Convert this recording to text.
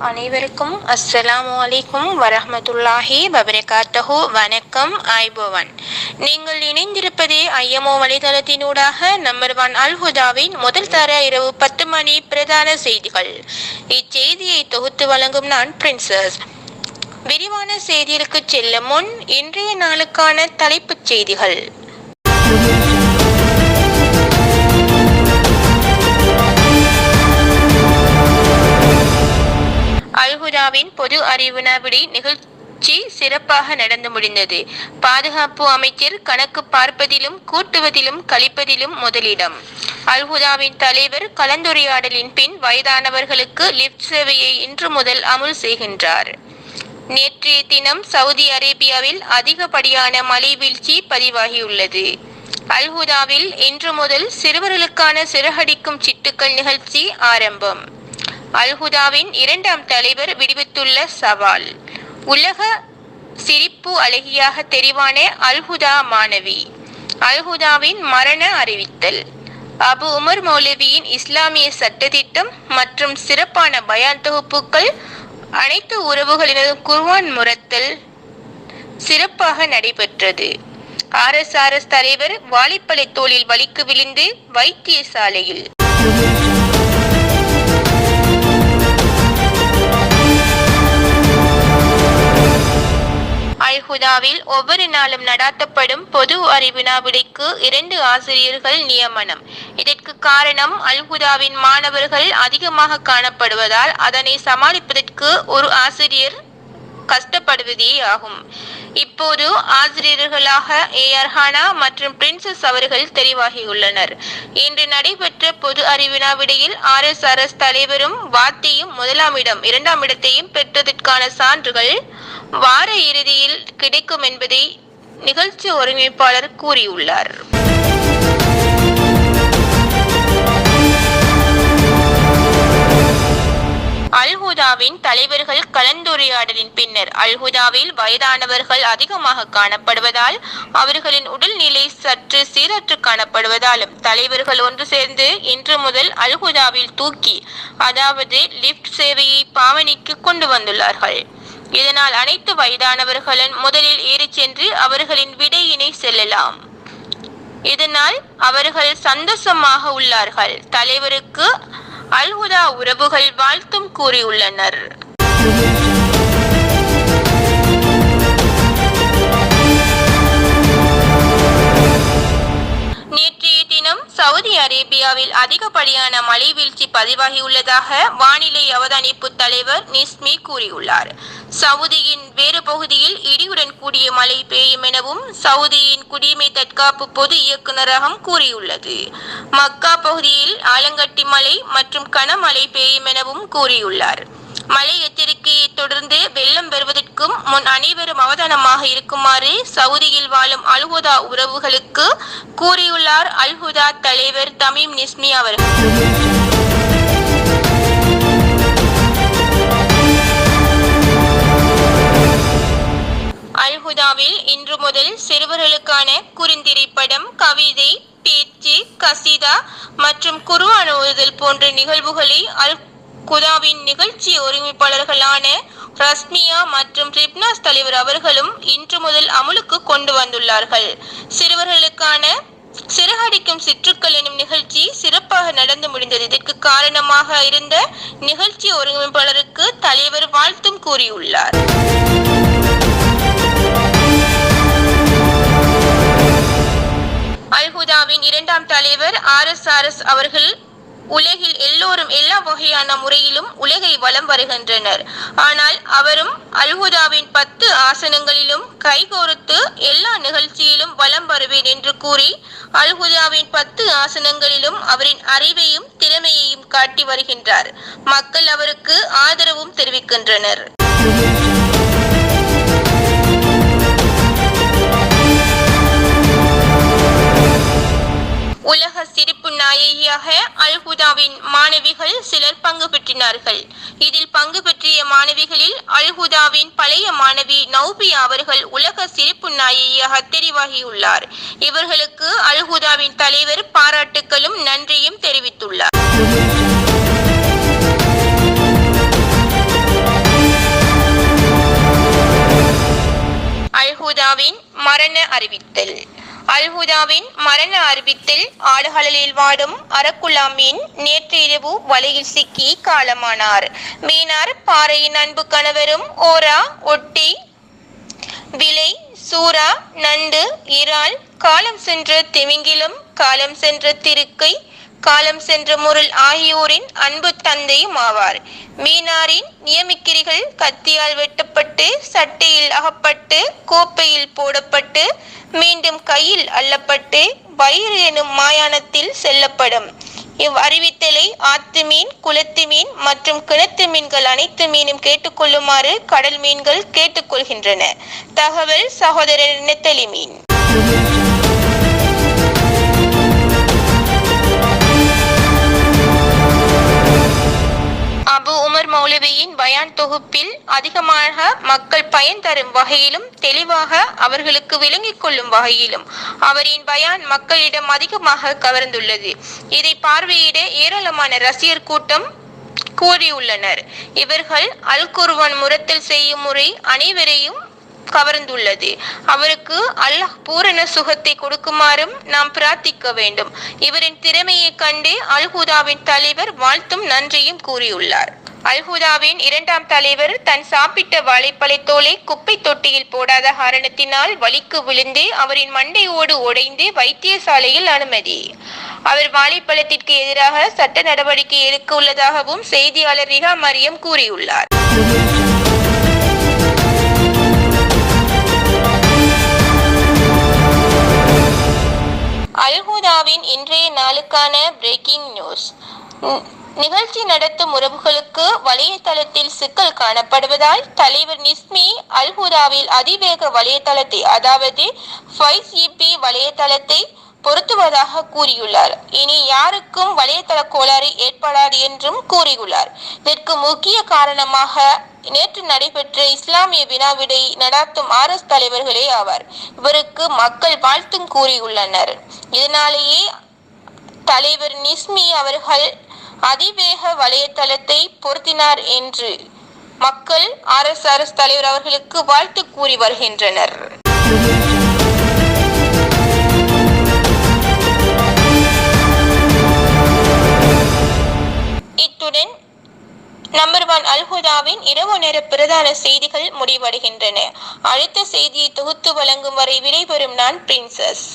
அனைவருக்கும் அஸ்ஸலாமு அலைக்கும் வரஹ்மத்துல்லாஹி வபரகாத்துஹு. வணக்கம், ஆய்பவன். நீங்கள் இணைந்திருப்பதே ஐஎம்ஓ வலைதளத்தினூடாக நம்பர் 1 அல் ஹுதாவின் முதல் தர இரவு 10 மணி பிரதான செய்திகள். இச்செய்தியை தொகுத்து வழங்கும் நான் பிரின்சஸ். விரிவான செய்திகளுக்கு செல்ல முன் இன்றைய நாளுக்கான தலைப்புச் செய்திகள். அல் ஹுதாவின் பொது அறிவு வினாவிடை நிகழ்ச்சி சிறப்பாக நடந்து முடிந்தது. பாதுகாப்பு அமைச்சர் கணக்கு பார்ப்பதிலும் கூட்டுவதிலும் கழிப்பதிலும் முதலிடம். அல் ஹுதாவின் தலைவர் கலந்துரையாடலின் பின் வயதானவர்களுக்கு லிப்ட் சேவையை இன்று முதல் அமுல் செய்கின்றார். நேற்றைய தினம் சவுதி அரேபியாவில் அதிகப்படியான மழை வீழ்ச்சி பதிவாகியுள்ளது. அல் ஹுதாவில் இன்று முதல் சிறுவர்களுக்கான சிறகடிக்கும் சிட்டுக்கள் நிகழ்ச்சி ஆரம்பம். அல் ஹுதாவின் 2ஆம் தலைவர் விடுவித்துள்ள சவால். உலக சிரிப்பு அழகியாக தெரிவான அல் ஹுதா மாணவி. அல் ஹுதாவின் மரண அறிவித்தல். அபு உமர் மௌலவியின் இஸ்லாமிய சட்டத்திட்டம் மற்றும் சிறப்பான பயான் தொகுப்புகள். அனைத்து உறவுகளினதும் குர்ஆன் முரத்தல் சிறப்பாக நடைபெற்றது. RSRS தலைவர் வாலிப்பளை தோளில் வலிக்கு விழுந்து வைத்தியசாலையில். அல் ஹுதாவில் ஒவ்வொரு நாளும் நடாத்தப்படும் பொது அறிவு வினாவிடைக்கு 2 ஆசிரியர்கள் நியமனம். இதற்கு காரணம் அல் ஹுதாவின் மாணவர்கள் அதிகமாக காணப்படுவதால் அதனை சமாளிப்பதற்கு ஒரு ஆசிரியர் கஷ்டப்படுவதே ஆகும். இப்போது ஆசிரியர்களாக AR ஹானா மற்றும் பிரின்சஸ் அவர்கள் தெரிவாகியுள்ளனர். இன்று நடைபெற்ற பொது அறிவு வினாவிடையில் RSRS தலைவரும் வாத்தியும் 1ஆம் இடம் 2ஆம் இடத்தையும் பெற்றதற்கான சான்றுகள் வார இறுதியில் கிடைக்கும் என்பதை நிகழ்ச்சி ஒருங்கிணைப்பாளர் கூறியுள்ளார். அல் ஹுதாவின் தலைவர்கள் கலந்துரையாடலின் பின்னர். அல் ஹுதாவில் வயதானவர்கள் அதிகமாக காணப்படுவதால் அவர்களின் உடல்நிலை சற்று சீரற்று காணப்படுவதாலும் தலைவர்கள் ஒன்று சேர்ந்து இன்று முதல் அல் ஹுதாவில் தூக்கி அதாவது லிப்ட் சேவையை பாவனைக்கு கொண்டு வந்துள்ளார்கள். இதனால் அனைத்து வயதானவர்களும் முதலில் ஏறிச் சென்று அவர்களின் விடையினை செல்லலாம். இதனால் அவர்கள் சந்தோஷமாக உள்ளார்கள். தலைவருக்கு அல் ஹுதா உறவுகள் வாழ்த்தும் கூறியுள்ளனர். நேற்றைய தினம் சவுதி அரேபியாவில் அதிகப்படியான மழை வீழ்ச்சி பதிவாகியுள்ளதாக வானிலை அவதானிப்பு தலைவர் நிஸ்மி கூறியுள்ளார். சவுதியின் வேறு பகுதியில் இடியுடன் கூடிய மழை பெய்யும் எனவும் சவுதியின் குடிமை தற்காப்பு பொது இயக்குநரகம் கூறியுள்ளது. மக்கா பகுதியில் ஆலங்கட்டி மழை மற்றும் கனமழை பெய்யும் எனவும் கூறியுள்ளார். மழை எச்சரிக்கையை தொடர்ந்து வெள்ளம் பெறுவதற்கும் முன் அனைவரும் அவதானமாக இருக்குமாறு சவுதியில் வாழும் அல் ஹுதா உறவுகளுக்கு கூறியுள்ளார் அல் ஹுதா தலைவர் தமீம் நிஸ்மி அவர்கள். அல் ஹுதாவில் இன்று முதல் சிறுவர்களுக்கான குறுந்திரைப்படம், கவிதை, பேச்சு, கசீதா மற்றும் குர்ஆன் ஓதுதல் போன்ற நிகழ்வுகளை அல் ஹுதாவின் நிகழ்ச்சி ஒருங்கிணைப்பாளர்களான ரஸ்மியா மற்றும் ரிப்னாஸ் தலைவர் அவர்களும் இன்று முதல் அமுலுக்கு கொண்டு வந்துள்ளார்கள். சிறுவர்களுக்கான சிறகடிக்கும் சிற்றுக்கள் எனும் நிகழ்ச்சி சிறப்பாக நடந்து முடிந்தது. இதற்கு காரணமாக இருந்த நிகழ்ச்சி ஒருங்கிணைப்பாளருக்கு தலைவர் வாழ்த்தும் கூறியுள்ளார். அல் ஹுதாவின் 2ஆம் தலைவர் RSRS அவர்கள் உலகில் எல்லோரும் எல்லா வகையான முறையிலும் உலகை வலம் வருகின்றனர். ஆனால் அவரும் அல் ஹுதாவின் 10 ஆசனங்களிலும் கைகோர்த்து எல்லா நிகழ்ச்சியிலும் வலம் வருவேன் என்று கூறி அல் ஹுதாவின் 10 ஆசனங்களிலும் அவரின் அறிவையும் திறமையையும் காட்டி வருகின்றார். மக்கள் அவருக்கு ஆதரவும் தெரிவிக்கின்றனர். உலக சிரிப்பு நாயகியாக அல்ஹுதாவின் மாணவிகள் சிலர் பங்கு பெற்றினார்கள். இதில் பங்கு பெற்றிய மாணவிகளில் அல்ஹுதாவின் பழைய மாணவி நௌபியா அவர்கள் உலக சிரிப்பு நாயகியாக தெரிவாகியுள்ளார். இவர்களுக்கு அல்ஹுதாவின் தலைவர் பாராட்டுக்களும் நன்றியும் தெரிவித்துள்ளார். அல்ஹுதாவின் மரண அறிவித்தல். அல்ஹுதாவின் மரண அறிவித்தல். ஆடுகளலில் வாடும் அரக்குலா மீன் நேற்று இரவு வலையில் சிக்கி காலமானார். மீனார் பாறையின் அன்பு கணவரும் ஓரா, ஒட்டி, விலை, சூரா, நண்டு, இறால், காலம் சென்ற திமிங்கிலம், காலம் சென்ற திருக்கை, காலம் சென்ற முருள் ஆகியோரின் அன்பு தந்தையும் ஆவார். மீனாரின் நியமிக்கிரிகள் கத்தியால் வெட்டப்பட்டு சட்டையில் அகப்பட்டு கோப்பையில் போடப்பட்டு மீண்டும் கையில் அள்ளப்பட்டு வயிறு எனும் மாயாணத்தில் செல்லப்படும். இவ் அறிவித்தலை ஆத்து மீன், குளத்து மீன் மற்றும் கிணத்து மீன்கள் அனைத்து மீனும் கேட்டுக்கொள்ளுமாறு கடல் மீன்கள் கேட்டுக்கொள்கின்றன. தகவல் சகோதரர் நெத்தலி மீன். அபு உமர் மௌலவியின் பயான் தொகுப்பில் அதிகமாக மக்கள் பயன் தரும் வகையிலும் தெளிவாக அவர்களுக்கு விளங்கிக் கொள்ளும் வகையிலும் அவரின் பயான் மக்களிடம் அதிகமாக கவர்ந்துள்ளது. இதை பார்வையிட ஏராளமான ரசிகர் கூட்டம் கூறியுள்ளனர். இவர்கள் அல் குர்ஆன் முரத்தல் செய்யும் முறை அனைவரையும் கவர்ந்துள்ளது. அவருக்கு அல்லாஹ் பூரண சுகத்தை கொடுக்குமாறும் நாம் பிரார்த்திக்க வேண்டும். இவரின் திறமையை கண்டு அல்ஹுதாவின் தலைவர் வாழ்த்தும் நன்றியும் கூறியுள்ளார். அல்ஹுதாவின் இரண்டாம் தலைவர் தன் சாப்பிட்ட வாழைப்பழை தோலை குப்பை தொட்டியில் போடாத காரணத்தினால் வலிக்கு விழுந்து அவரின் மண்டையோடு உடைந்து வைத்தியசாலையில் அனுமதி. அவர் வாழைப்பழத்திற்கு எதிராக சட்ட நடவடிக்கை எடுக்க உள்ளதாகவும் செய்தியாளர் ரிஹா மரியம் கூறியுள்ளார். அல்ஹுதாவின் இன்றைய நாளுக்கான பிரேக்கிங் நியூஸ். நிகழ்ச்சி நடத்தும் உறவுகளுக்கு வலைத்தளத்தில் சிக்கல் காணப்படுவதால் தலைவர் நிஸ்மி அல்ஹுதாவில் அதிவேக வலைத்தளத்தை அதாவது 5G வலைத்தளத்தை பொருத்துவதாக கூறியுள்ளார். இனி யாருக்கும் வலைத்தள கோளாறு ஏற்படாது என்றும் கூறியுள்ளார். இதற்கு முக்கிய காரணமாக நேற்று நடைபெற்ற இஸ்லாமிய வினாவிடை நடாத்தும் RS தலைவர்களே ஆவார். இவருக்கு மக்கள் வாழ்த்தும் கூறியுள்ளனர். இதனாலேயே தலைவர் நிஸ்மி அவர்கள் அதிவேக வலைத்தளத்தை பொருத்தினார் என்று மக்கள் RS தலைவர் அவர்களுக்கு வாழ்த்து கூறி வருகின்றனர். இத்துடன் நம்பர் 1 அல்ஹுதாவின் இரவு நேர பிரதான செய்திகள் முடிவடைகின்றன. அடுத்த செய்தியை தொகுத்து வழங்கும் வரை விடைபெறும் நான் பிரின்சஸ்.